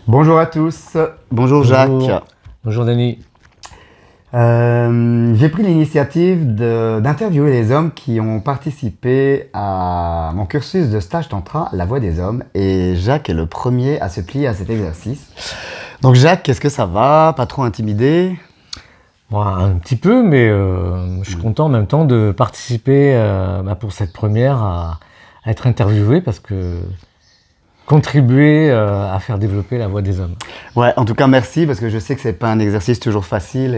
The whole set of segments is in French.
Bonjour à tous. Bonjour Jacques. Bonjour Denis. J'ai pris l'initiative d'interviewer les hommes qui ont participé à mon cursus de stage tantra La Voix des Hommes. Et Jacques est le premier à se plier à cet exercice. Donc Jacques, est-ce que ça va? Pas trop intimidé? Bon, un petit peu, mais je suis content en même temps de participer pour cette première à être interviewé parce que contribuer à faire développer la voix des hommes. Ouais, en tout cas merci parce que je sais que c'est pas un exercice toujours facile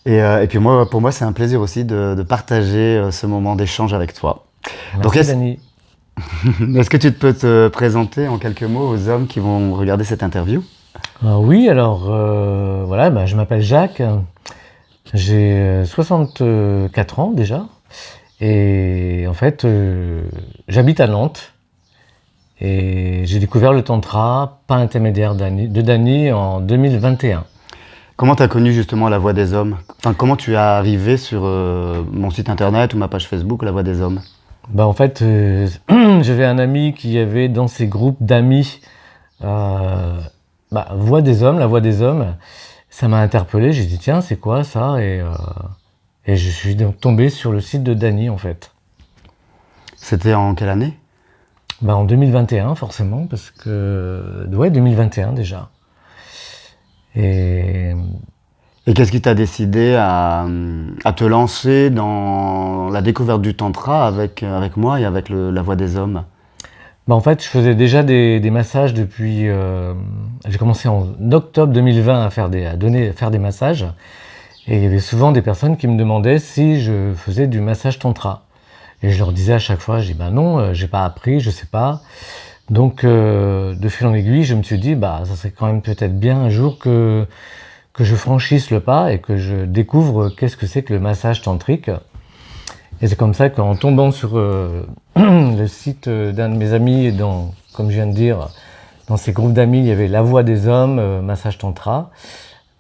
et puis moi, pour moi c'est un plaisir aussi de partager ce moment d'échange avec toi. Merci Dani. Est-ce que tu peux te présenter en quelques mots aux hommes qui vont regarder cette interview? Oui, alors voilà, je m'appelle Jacques, j'ai 64 ans déjà et en fait j'habite à Nantes. Et j'ai découvert le tantra par intermédiaire de Dani en 2021. Comment tu as connu justement La Voix des Hommes? Enfin, comment tu es arrivé sur mon site internet ou ma page Facebook La Voix des Hommes? En fait, j'avais un ami qui avait dans ses groupes d'amis Voix des Hommes, La Voix des Hommes. Ça m'a interpellé, j'ai dit tiens, c'est quoi ça? Et je suis donc tombé sur le site de Dani en fait. C'était en quelle année? En 2021 forcément, parce que... Ouais, 2021 déjà. Et qu'est-ce qui t'a décidé à te lancer dans la découverte du tantra avec moi et avec La Voix des Hommes? En fait, je faisais déjà des massages depuis... j'ai commencé en octobre 2020 à faire des massages. Et il y avait souvent des personnes qui me demandaient si je faisais du massage tantra. Et je leur disais à chaque fois, je dis non, j'ai pas appris, je sais pas. Donc de fil en aiguille, je me suis dit ça serait quand même peut-être bien un jour que je franchisse le pas et que je découvre qu'est-ce que c'est que le massage tantrique. Et c'est comme ça qu'en tombant sur le site d'un de mes amis, et comme je viens de dire, dans ces groupes d'amis, il y avait La Voix des Hommes, massage tantra.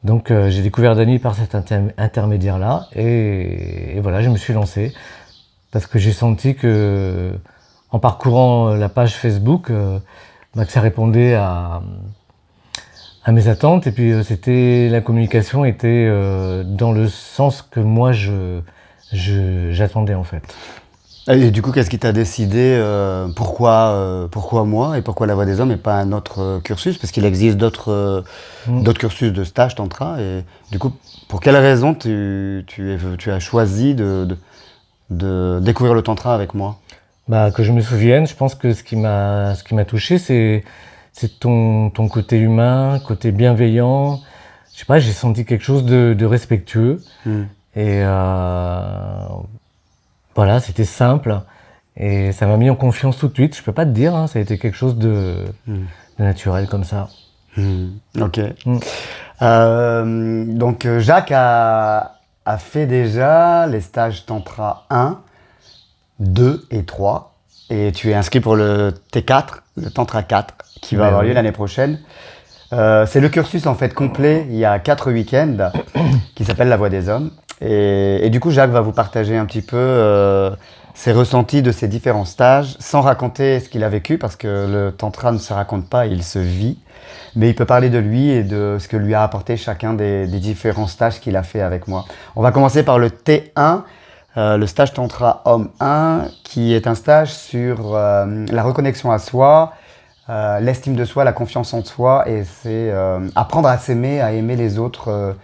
Donc j'ai découvert Dani par cet intermédiaire-là et voilà, je me suis lancé. Parce que j'ai senti que, en parcourant la page Facebook, que ça répondait à mes attentes. Et puis la communication était dans le sens que moi j'attendais en fait. Et du coup, qu'est-ce qui t'a décidé pourquoi moi et pourquoi La Voix des Hommes et pas un autre cursus? Parce qu'il existe d'autres cursus de stage tantra. Et du coup, pour quelle raison tu as choisi de découvrir le tantra avec moi? Que je me souvienne, je pense que ce qui m'a touché, c'est ton côté humain, côté bienveillant. Je sais pas, j'ai senti quelque chose de respectueux. Et voilà, c'était simple. Et ça m'a mis en confiance tout de suite. Je peux pas te dire, ça a été quelque chose de naturel comme ça. Ok. Donc Jacques a fait déjà les stages Tantra 1, 2 et 3. Et tu es inscrit pour le T4, le Tantra 4, qui va avoir lieu l'année prochaine. C'est le cursus en fait complet. Il y a 4 week-ends qui s'appellent La Voix des Hommes. Et du coup, Jacques va vous partager un petit peu ses ressentis de ces différents stages, sans raconter ce qu'il a vécu, parce que le Tantra ne se raconte pas, il se vit. Mais il peut parler de lui et de ce que lui a apporté chacun des différents stages qu'il a fait avec moi. On va commencer par le T1, le stage Tantra Homme 1, qui est un stage sur la reconnexion à soi, l'estime de soi, la confiance en soi, et c'est apprendre à s'aimer, à aimer les autres,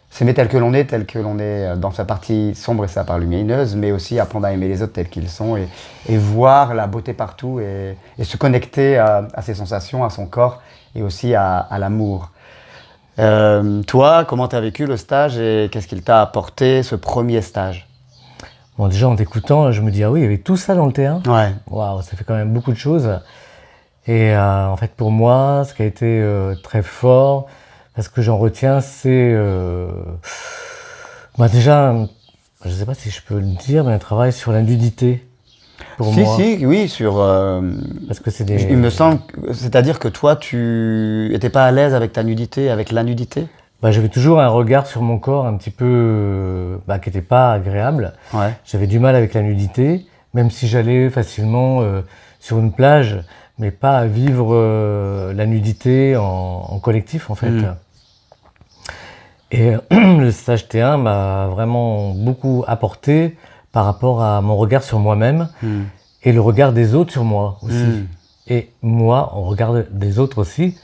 s'aimer tel que l'on est dans sa partie sombre et sa part lumineuse, mais aussi apprendre à aimer les autres tels qu'ils sont et voir la beauté partout et se connecter à ses sensations, à son corps et aussi à l'amour. Toi, comment tu as vécu le stage et qu'est-ce qu'il t'a apporté, ce premier stage? Déjà en t'écoutant, je me dis, il y avait tout ça dans le T1. Ouais. Waouh, ça fait quand même beaucoup de choses. Et en fait, pour moi, ce qui a été très fort, parce que j'en retiens, c'est déjà, je ne sais pas si je peux le dire, mais un travail sur la nudité. Pour moi. Oui, sur. Parce que c'est Il me semble, c'est-à-dire que toi, tu n'étais pas à l'aise avec ta nudité, avec la nudité? J'avais toujours un regard sur mon corps un petit peu qui n'était pas agréable. Ouais. J'avais du mal avec la nudité, même si j'allais facilement sur une plage. mais pas à vivre la nudité en collectif en fait. Et le stage T1 m'a vraiment beaucoup apporté par rapport à mon regard sur moi-même et le regard des autres sur moi aussi. Et moi, on regarde des autres aussi,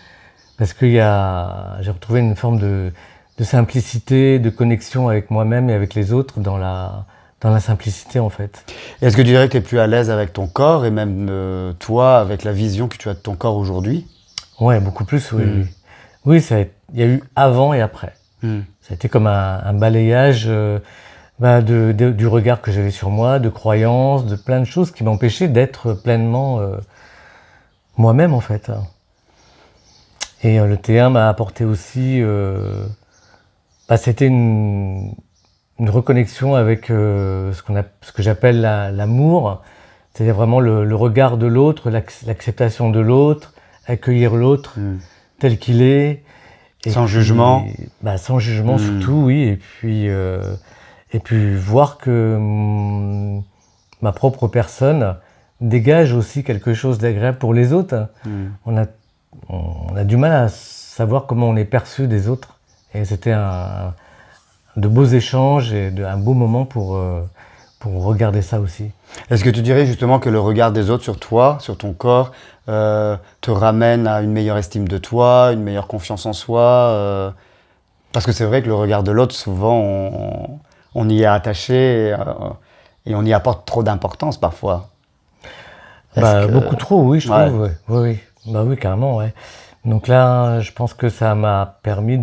parce que j'ai retrouvé une forme de simplicité, de connexion avec moi-même et avec les autres dans la simplicité en fait. Est-ce que tu dirais que tu es plus à l'aise avec ton corps et même toi, avec la vision que tu as de ton corps aujourd'hui? Ouais, beaucoup plus, oui. Oui, il y a eu avant et après. Ça a été comme un balayage du regard que j'avais sur moi, de croyances, de plein de choses qui m'empêchaient d'être pleinement moi-même en fait. Et le T1 m'a apporté aussi, c'était une reconnexion avec ce que j'appelle l'amour, c'est-à-dire vraiment le regard de l'autre, l'acceptation de l'autre, accueillir l'autre tel qu'il est. Sans jugement. Sans jugement surtout, oui. Et puis voir que ma propre personne dégage aussi quelque chose d'agréable pour les autres. On a du mal à savoir comment on est perçu des autres. Et c'était de beaux échanges et un beau moment pour regarder ça aussi. Est-ce que tu dirais justement que le regard des autres sur toi, sur ton corps, te ramène à une meilleure estime de toi, une meilleure confiance en soi parce que c'est vrai que le regard de l'autre, souvent, on y est attaché et on y apporte trop d'importance parfois. Beaucoup trop, oui, je trouve. Ouais. Oui. Oui, carrément, ouais. Donc là, je pense que ça m'a permis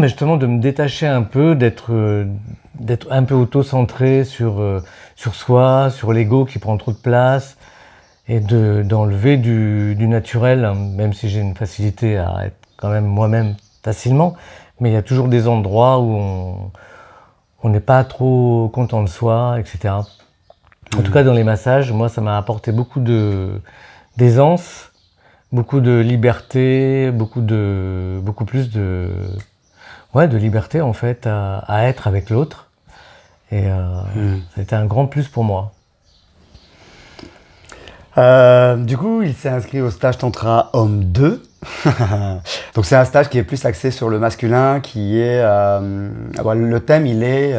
justement de me détacher un peu, d'être un peu auto-centré sur soi, sur l'ego qui prend trop de place, et d'enlever du naturel, hein, même si j'ai une facilité à être quand même moi-même facilement, mais il y a toujours des endroits où on n'est pas trop content de soi, etc. En tout cas, dans les massages, moi, ça m'a apporté beaucoup d'aisance, beaucoup de liberté, beaucoup plus de liberté en fait à être avec l'autre. Et ça a été un grand plus pour moi. Du coup, il s'est inscrit au stage Tantra Homme 2. Donc c'est un stage qui est plus axé sur le masculin, qui est... le thème, il est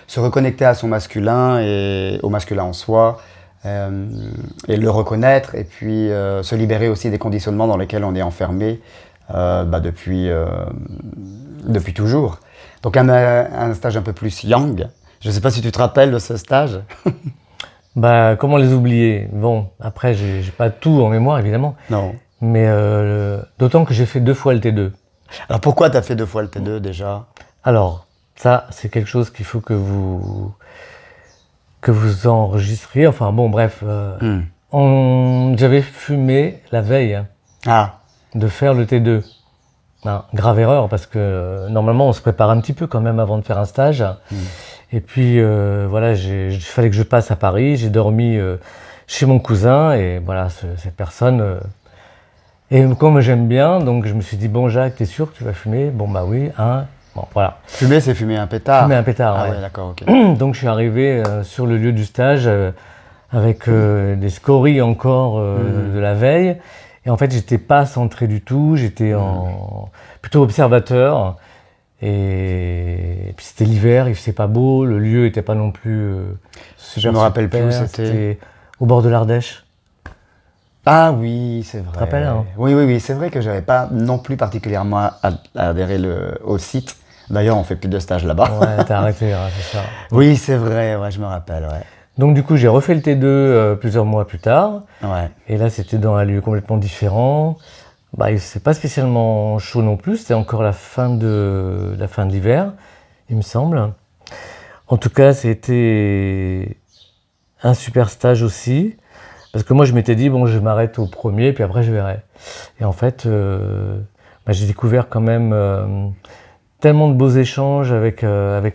se reconnecter à son masculin et au masculin en soi, et le reconnaître, et puis se libérer aussi des conditionnements dans lesquels on est enfermé depuis toujours. Donc un stage un peu plus yang. Je ne sais pas si tu te rappelles de ce stage. Comment les oublier? Bon, après, j'ai pas tout en mémoire, évidemment. Non. Mais d'autant que j'ai fait 2 fois le T2. Alors pourquoi tu as fait 2 fois le T2 déjà? Alors, ça, c'est quelque chose qu'il faut que vous enregistriez. Enfin bon, bref. J'avais fumé la veille de faire le T2. Grave erreur, parce que normalement, on se prépare un petit peu quand même avant de faire un stage. Et puis, il fallait que je passe à Paris. J'ai dormi chez mon cousin, et voilà, cette personne... Et comme j'aime bien, donc je me suis dit, bon Jacques, t'es sûr que tu vas fumer? Bon oui, bon voilà. Fumer, c'est fumer un pétard? Fumer un pétard, ouais. D'accord, ok. Donc je suis arrivé sur le lieu du stage avec des scories encore de la veille. Et en fait, j'étais pas centré du tout, j'étais plutôt observateur. Et puis c'était l'hiver, il faisait pas beau, le lieu était pas non plus super. Je me rappelle plus où c'était. Au bord de l'Ardèche. Ah oui, c'est vrai. Tu te rappelles, hein? Oui, c'est vrai que j'avais pas non plus particulièrement adhéré au site. D'ailleurs, on fait plus de stages là-bas. Ouais, t'as arrêté, c'est ça. Oui, c'est vrai, ouais, je me rappelle, ouais. Donc du coup, j'ai refait le T2 plusieurs mois plus tard. Ouais. Et là, c'était dans un lieu complètement différent. C'est pas spécialement chaud non plus, c'était encore la fin de l'hiver, il me semble. En tout cas, c'était un super stage aussi. Parce que moi, je m'étais dit, bon, je m'arrête au premier, puis après, je verrai. Et en fait, j'ai découvert quand même tellement de beaux échanges avec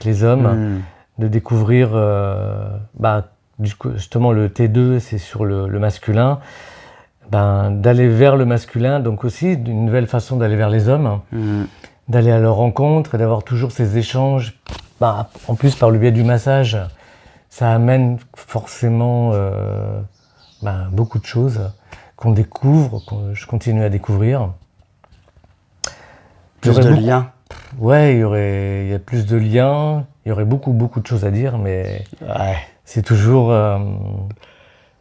les hommes, de découvrir, justement, le T2, c'est sur le masculin, d'aller vers le masculin, donc aussi une nouvelle façon d'aller vers les hommes, d'aller à leur rencontre et d'avoir toujours ces échanges. En plus, par le biais du massage, ça amène forcément... beaucoup de choses qu'on découvre, que je continue à découvrir. Plus de liens. Ouais, il y a plus de liens, il y aurait beaucoup de choses à dire, mais c'est toujours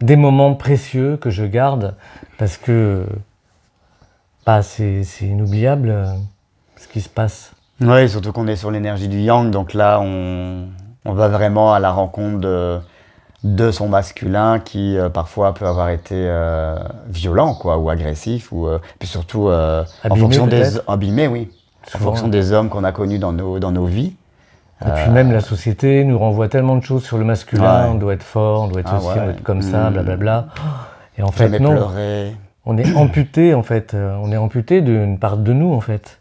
des moments précieux que je garde parce que c'est inoubliable ce qui se passe. Oui, surtout qu'on est sur l'énergie du yang, donc là on va vraiment à la rencontre de son masculin qui parfois peut avoir été violent quoi, ou agressif, ou puis surtout en fonction abîmé, oui. En fonction des hommes qu'on a connus dans nos vies. Et puis même la société nous renvoie tellement de choses sur le masculin, on doit être fort, on doit être on doit être comme ça, blablabla. Et en fait non, pleurer. On est amputé en fait, on est amputé d'une part de nous en fait.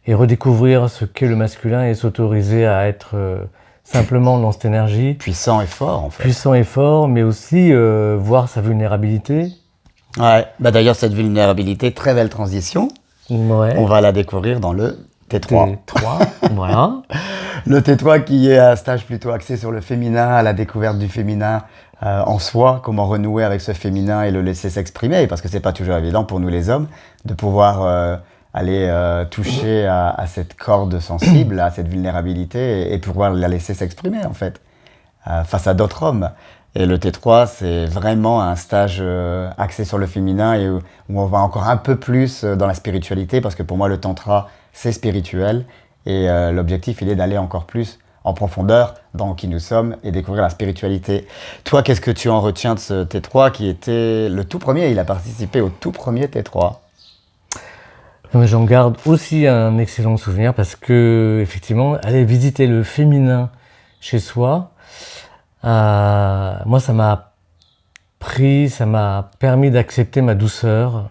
Et redécouvrir ce qu'est le masculin et s'autoriser à être simplement dans cette énergie. Puissant et fort en fait. Puissant et fort, mais aussi voir sa vulnérabilité. Ouais, d'ailleurs cette vulnérabilité, très belle transition. Ouais. On va la découvrir dans le T3. Voilà. Le T3 qui est un stage plutôt axé sur le féminin, à la découverte du féminin en soi, comment renouer avec ce féminin et le laisser s'exprimer, parce que c'est pas toujours évident pour nous les hommes de pouvoir aller toucher à cette corde sensible, à cette vulnérabilité et pouvoir la laisser s'exprimer en fait, face à d'autres hommes. Et le T3, c'est vraiment un stage axé sur le féminin et où on va encore un peu plus dans la spiritualité, parce que pour moi, le tantra, c'est spirituel. Et l'objectif, il est d'aller encore plus en profondeur dans qui nous sommes et découvrir la spiritualité. Toi, qu'est-ce que tu en retiens de ce T3 qui était le tout premier? Il a participé au tout premier T3. J'en garde aussi un excellent souvenir parce que, effectivement, aller visiter le féminin chez soi, moi, ça m'a permis d'accepter ma douceur.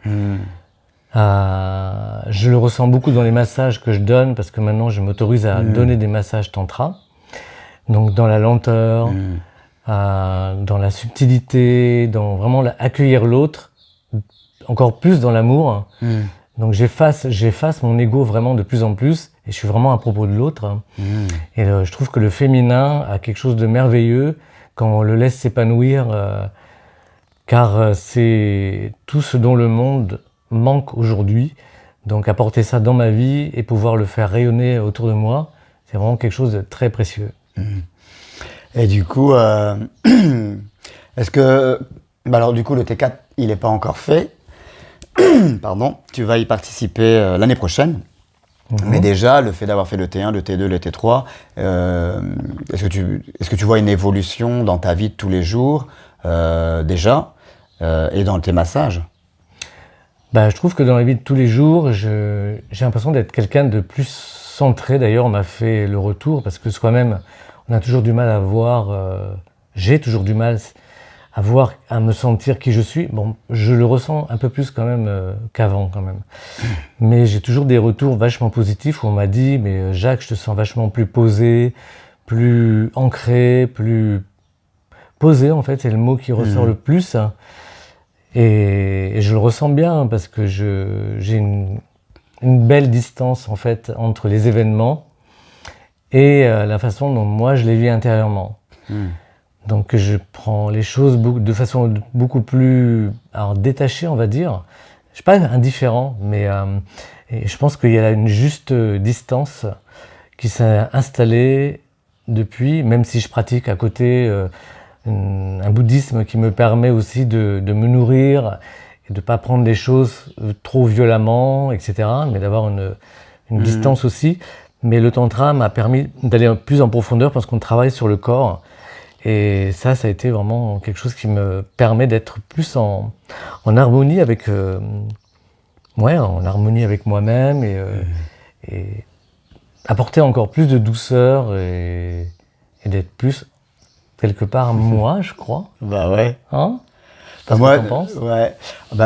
Je le ressens beaucoup dans les massages que je donne parce que maintenant, je m'autorise à donner des massages tantra. Donc, dans la lenteur, dans la subtilité, dans vraiment accueillir l'autre, encore plus dans l'amour. Donc, j'efface mon ego vraiment de plus en plus et je suis vraiment à propos de l'autre. Et je trouve que le féminin a quelque chose de merveilleux quand on le laisse s'épanouir, car c'est tout ce dont le monde manque aujourd'hui. Donc apporter ça dans ma vie et pouvoir le faire rayonner autour de moi, c'est vraiment quelque chose de très précieux. Et du coup, est-ce que... alors du coup, le T4, il n'est pas encore fait. Pardon, tu vas y participer l'année prochaine. Mais déjà, le fait d'avoir fait le T1, le T2, le T3, est-ce que tu vois une évolution dans ta vie de tous les jours, déjà, et dans tes massages? Je trouve que dans la vie de tous les jours, j'ai l'impression d'être quelqu'un de plus centré. D'ailleurs, on m'a fait le retour, parce que soi-même, on a toujours du mal à voir, j'ai toujours du mal à me sentir qui je suis. Bon, je le ressens un peu plus quand même qu'avant quand même. Mais j'ai toujours des retours vachement positifs où on m'a dit « mais Jacques, je te sens vachement plus posé, plus ancré, plus posé » en fait, c'est le mot qui ressort le plus. Et je le ressens bien parce que j'ai une belle distance en fait entre les événements et la façon dont moi je les vis intérieurement. Donc je prends les choses de façon beaucoup plus détachée, on va dire. Je ne suis pas indifférent, mais et je pense qu'il y a une juste distance qui s'est installée depuis, même si je pratique à côté un bouddhisme qui me permet aussi de me nourrir et de ne pas prendre les choses trop violemment, etc., mais d'avoir une distance aussi. Mais le tantra m'a permis d'aller plus en profondeur parce qu'on travaille sur le corps. Et ça a été vraiment quelque chose qui me permet d'être plus en harmonie avec, en harmonie avec moi-même et apporter encore plus de douceur et d'être plus quelque part moi, je crois. Bah ouais. Hein? Moi, ouais.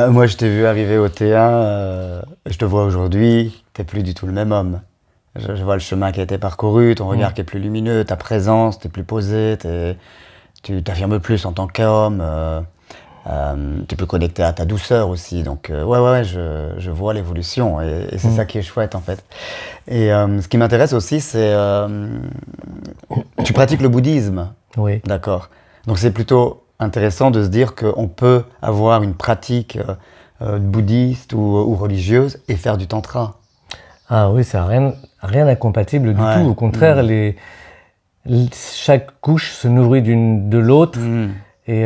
Moi, je t'ai vu arriver au T1, je te vois aujourd'hui, t'es plus du tout le même homme. Je vois le chemin qui a été parcouru, ton regard qui est plus lumineux, ta présence, t'es plus posé, tu t'affirmes plus en tant qu'homme, tu peux connecter à ta douceur aussi. Donc je vois l'évolution et c'est ça qui est chouette en fait. Et ce qui m'intéresse aussi, c'est tu pratiques le bouddhisme. Oui. D'accord. Donc c'est plutôt intéressant de se dire qu'on peut avoir une pratique bouddhiste ou religieuse et faire du tantra. Ah oui, ça n'a rien d'incompatible du tout. Au contraire, chaque couche se nourrit de l'autre. Et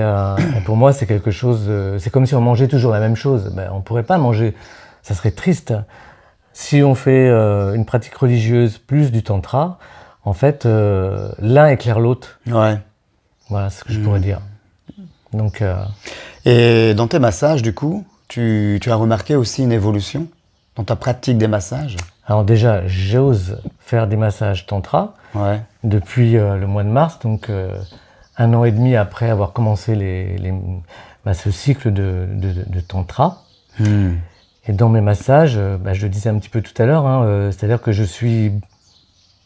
pour moi, c'est quelque chose. C'est comme si on mangeait toujours la même chose. Ben, on ne pourrait pas manger. Ça serait triste. Si on fait une pratique religieuse plus du tantra, en fait, l'un éclaire l'autre. Ouais. Voilà ce que je pourrais dire. Donc, Et dans tes massages, du coup, tu as remarqué aussi une évolution dans ta pratique des massages? alors déjà, j'ose faire des massages tantra depuis le mois de mars, donc 1 an et demi après avoir commencé ce cycle de tantra. Et dans mes massages, je le disais un petit peu tout à l'heure, c'est-à-dire que je suis...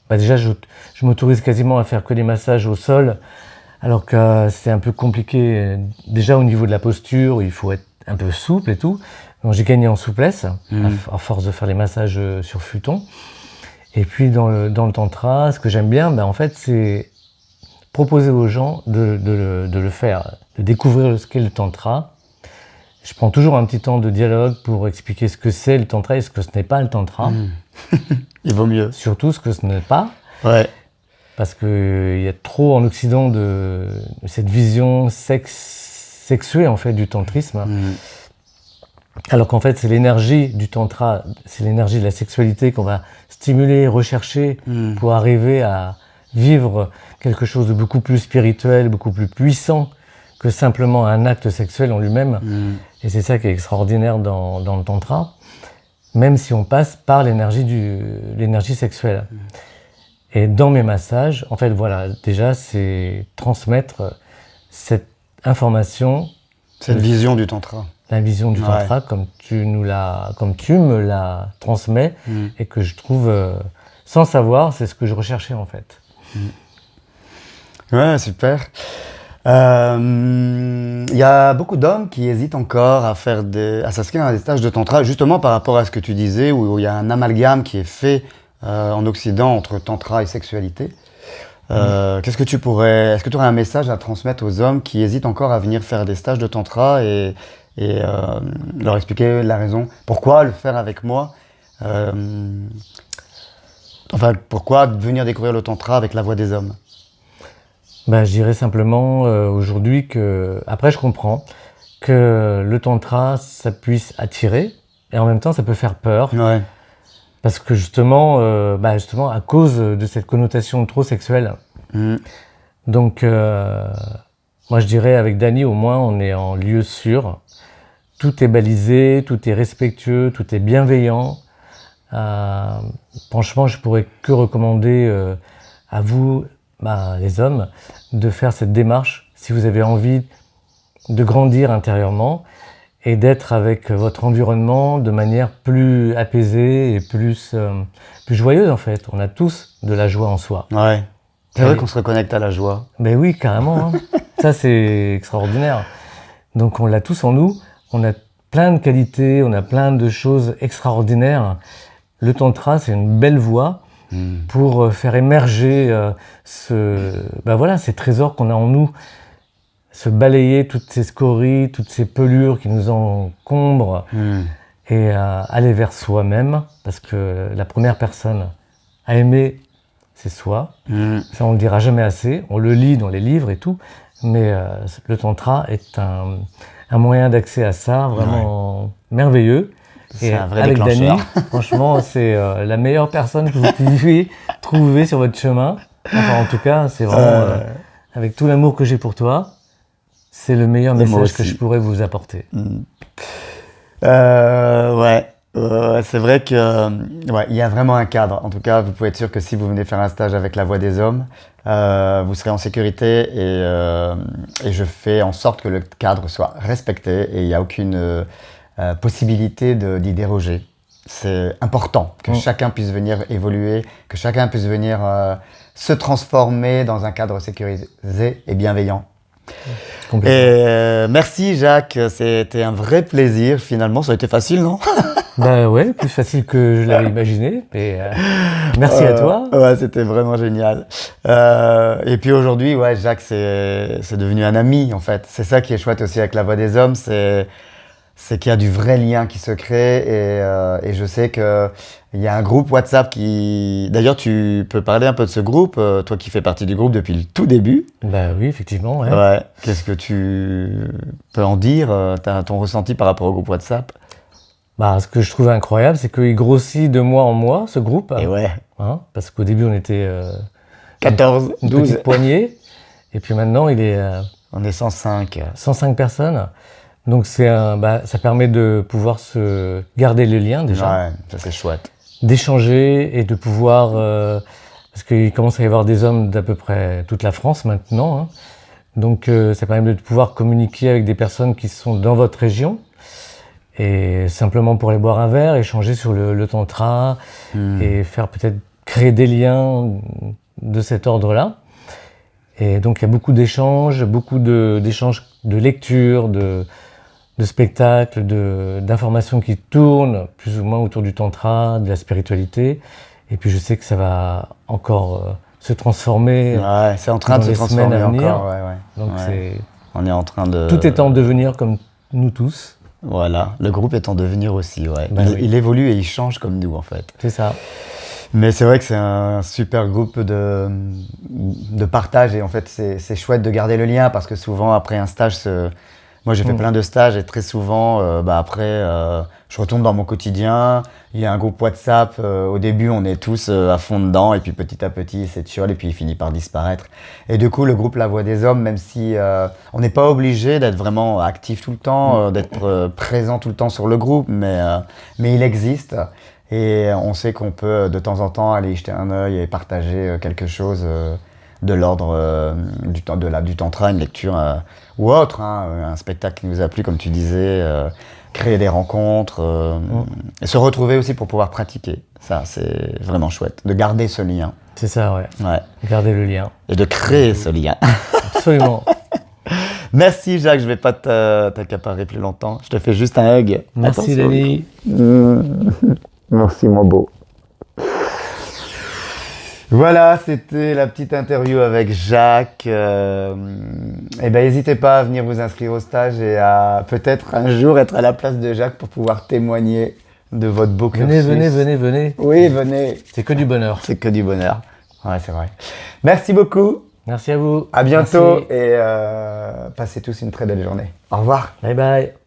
déjà, je m'autorise quasiment à faire que des massages au sol, alors que c'est un peu compliqué. Déjà, au niveau de la posture, il faut être un peu souple et tout. Donc, j'ai gagné en souplesse, à force de faire les massages sur futon. Et puis, dans le tantra, ce que j'aime bien, en fait, c'est proposer aux gens de le faire, de découvrir ce qu'est le tantra. Je prends toujours un petit temps de dialogue pour expliquer ce que c'est le tantra et ce que ce n'est pas le tantra. Il vaut mieux. Surtout ce que ce n'est pas. Ouais. Parce qu'il y a trop en Occident de cette vision sexuée en fait, du tantrisme. Alors qu'en fait, c'est l'énergie du tantra, c'est l'énergie de la sexualité qu'on va stimuler, rechercher pour arriver à vivre quelque chose de beaucoup plus spirituel, beaucoup plus puissant que simplement un acte sexuel en lui-même. Et c'est ça qui est extraordinaire dans le tantra, même si on passe par l'énergie sexuelle. Et dans mes massages, en fait, voilà, déjà, c'est transmettre cette information. Cette vision du tantra. La vision du tantra, comme tu me la transmets, et que je trouve, sans savoir, c'est ce que je recherchais en fait. Ouais, super. Il y a beaucoup d'hommes qui hésitent encore à s'inscrire dans des stages de tantra, justement par rapport à ce que tu disais, où il y a un amalgame qui est fait en Occident entre tantra et sexualité. Est-ce que tu aurais un message à transmettre aux hommes qui hésitent encore à venir faire des stages de tantra et leur expliquer la raison? Pourquoi le faire avec moi? Pourquoi venir découvrir le tantra avec la voix des hommes? Je dirais simplement aujourd'hui que, après je comprends que le tantra, ça puisse attirer et en même temps ça peut faire peur. Ouais. Parce que justement, à cause de cette connotation trop sexuelle. Donc, moi je dirais avec Dany, au moins on est en lieu sûr. Tout est balisé, tout est respectueux, tout est bienveillant. Franchement, je pourrais que recommander à vous, les hommes, de faire cette démarche si vous avez envie de grandir intérieurement et d'être avec votre environnement de manière plus apaisée et plus joyeuse en fait. On a tous de la joie en soi. Ouais. C'est vrai qu'on se reconnecte à la joie. Ben oui, carrément. Ça, c'est extraordinaire. Donc on l'a tous en nous. On a plein de qualités, on a plein de choses extraordinaires. Le tantra, c'est une belle voie pour faire émerger ces trésors qu'on a en nous, se balayer toutes ces scories, toutes ces pelures qui nous encombrent et aller vers soi-même, parce que la première personne à aimer, c'est soi. Ça, on le dira jamais assez, on le lit dans les livres et tout, mais le tantra est un moyen d'accès à ça vraiment merveilleux. C'est un vrai avec déclencheur. Dany, franchement, c'est la meilleure personne que vous puissiez trouver sur votre chemin. Enfin, en tout cas, c'est vraiment, avec tout l'amour que j'ai pour toi, c'est le meilleur message que je pourrais vous apporter. C'est vrai qu'il y a vraiment un cadre. En tout cas, vous pouvez être sûr que si vous venez faire un stage avec la voix des hommes, vous serez en sécurité et je fais en sorte que le cadre soit respecté et il n'y a aucune possibilité d'y déroger. C'est important que chacun puisse venir évoluer, que chacun puisse venir se transformer dans un cadre sécurisé et bienveillant. Et merci Jacques, c'était un vrai plaisir finalement, ça a été facile, non? Bah ouais, plus facile que je l'avais imaginé. Et merci à toi. Ouais, c'était vraiment génial. Et puis aujourd'hui, ouais, Jacques, c'est devenu un ami, en fait. C'est ça qui est chouette aussi avec La Voix des Hommes, c'est qu'il y a du vrai lien qui se crée et je sais que il y a un groupe WhatsApp qui... D'ailleurs, tu peux parler un peu de ce groupe, toi qui fais partie du groupe depuis le tout début. Bah oui, effectivement. Ouais. Ouais. Qu'est-ce que tu peux en dire, ton ressenti par rapport au groupe WhatsApp? Bah, ce que je trouve incroyable, c'est qu'il grossit de mois en mois, ce groupe. Et ouais, Hein, parce qu'au début, on était 14, une 12, petite poignée. Et puis maintenant, il est on est 105. 105 personnes. Donc ça permet de pouvoir se garder le lien déjà, Ouais, ça c'est chouette. d'échanger et de pouvoir... parce qu'il commence à y avoir des hommes d'à peu près toute la France maintenant. Hein. Donc ça permet de pouvoir communiquer avec des personnes qui sont dans votre région. Et simplement pour aller boire un verre, échanger sur le tantra et faire peut-être créer des liens de cet ordre-là. Et donc il y a beaucoup d'échanges, d'échanges de lectures, de spectacles, d'informations qui tournent plus ou moins autour du tantra, de la spiritualité. Et puis je sais que ça va encore se transformer Ouais, c'est en train dans de se les semaines transformer à venir. encore. Ouais, ouais. Donc Ouais. On est en train de... tout est en devenir comme nous tous. Voilà, le groupe est en devenir aussi, ouais. Bah oui. Il évolue et il change comme nous, en fait. C'est ça. Mais c'est vrai que c'est un super groupe de partage et en fait, c'est chouette de garder le lien parce que souvent, après un stage, moi j'ai fait plein de stages et très souvent, après, je retourne dans mon quotidien. Il y a un groupe WhatsApp, au début, on est tous à fond dedans et puis petit à petit, c'est chill et puis il finit par disparaître. Et du coup, le groupe La Voix des Hommes, même si on n'est pas obligé d'être vraiment actif tout le temps, d'être présent tout le temps sur le groupe, mais il existe. Et on sait qu'on peut de temps en temps aller y jeter un œil et partager quelque chose de l'ordre du tantra, une lecture ou autre, hein, un spectacle qui nous a plu, comme tu disais, créer des rencontres et se retrouver aussi pour pouvoir pratiquer. Ça, c'est vraiment chouette, de garder ce lien. C'est ça, ouais. Ouais. Garder le lien. Et de créer ce lien. Absolument. Merci Jacques, je vais pas t'accaparer plus longtemps. Je te fais juste un hug. Merci Attention. Dani. Merci mon beau. Voilà, c'était la petite interview avec Jacques. Et ben, n'hésitez pas à venir vous inscrire au stage et à peut-être un jour être à la place de Jacques pour pouvoir témoigner de votre beau cursus. Venez. Oui, venez. C'est que du bonheur. C'est que du bonheur. Ouais, c'est vrai. Merci beaucoup. Merci à vous. À bientôt Merci. et passez tous une très belle journée. Au revoir. Bye bye.